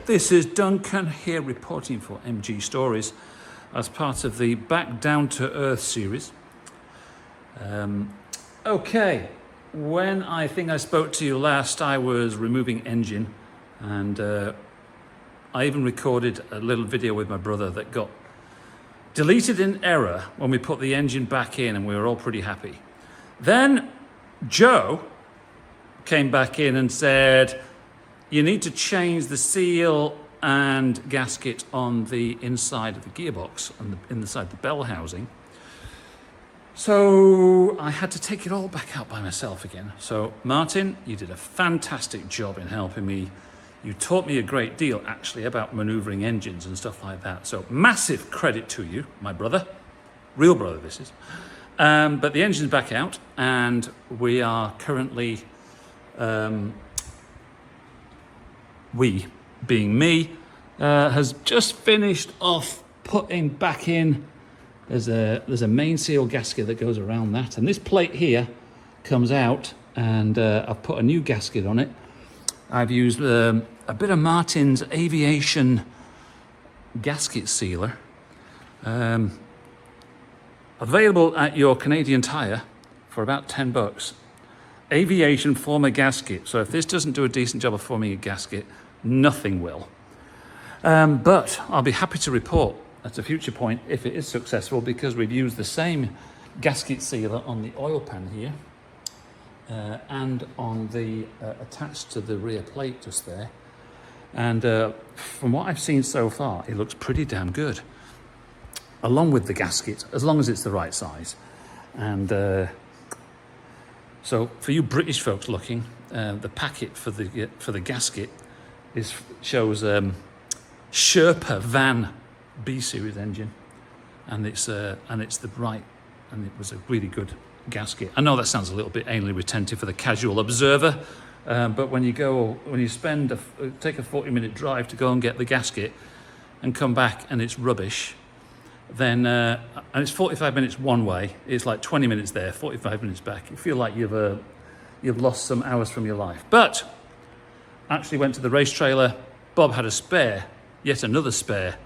this is Duncan here reporting for MG Stories as part of the Back Down to Earth series. Okay, when I think I spoke to you last, I was removing engine, and I even recorded a little video with my brother that got deleted in error when we put the engine back in, and we were all pretty happy. Then Joe came back in and said, you need to change the seal and gasket on the inside of the gearbox and the inside of the bell housing. So I had to take it all back out by myself again. So Martin, you did a fantastic job in helping me. You taught me a great deal actually about maneuvering engines and stuff like that. So massive credit to you, my brother, real brother this is. But the engine's back out, and we are currently, we being me, has just finished off putting back in. There's a main seal gasket that goes around that, and this plate here comes out, and I've put a new gasket on it. I've used a bit of Martin's aviation gasket sealer, available at your Canadian Tire for about $10. Aviation former gasket. So if this doesn't do a decent job of forming a gasket, nothing will. But I'll be happy to report at a future point if it is successful, because we've used the same gasket sealer on the oil pan here and on the attached to the rear plate just there. And from what I've seen so far, it looks pretty damn good, along with the gasket, as long as it's the right size. And so for you British folks looking, the packet for the gasket shows Sherpa van B series engine, and it's the right, and it was a really good gasket. I know that sounds a little bit anally retentive for the casual observer, but when you take a 40-minute drive to go and get the gasket and come back and it's rubbish, then and it's 45 minutes one way, it's like 20 minutes there, 45 minutes back. You feel like you've lost some hours from your life. But actually went to the race trailer. Bob had a spare, yet another spare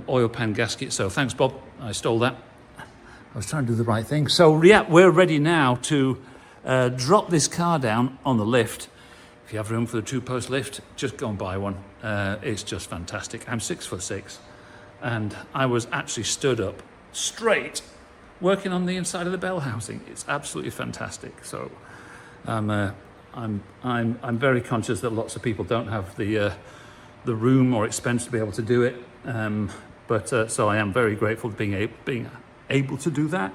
oil pan gasket. So thanks, Bob. I stole that. I was trying to do the right thing. So yeah, we're ready now to drop this car down on the lift. If you have room for the 2-post lift, just go and buy one. It's just fantastic. I'm 6'6", and I was actually stood up straight, working on the inside of the bell housing. It's absolutely fantastic. So I'm very conscious that lots of people don't have the room or expense to be able to do it. So I am very grateful for being able to do that.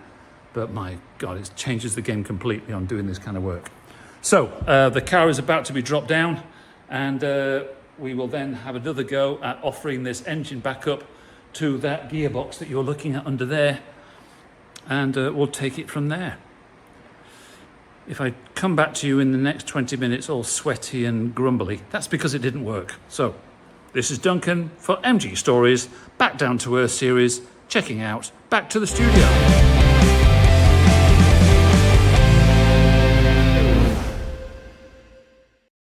But my God, it changes the game completely on doing this kind of work. So the car is about to be dropped down, and we will then have another go at offering this engine back up to that gearbox that you're looking at under there, and we'll take it from there. If I come back to you in the next 20 minutes all sweaty and grumbly, that's because it didn't work. So this is Duncan for MG Stories, Back Down to Earth series, checking out, back to the studio.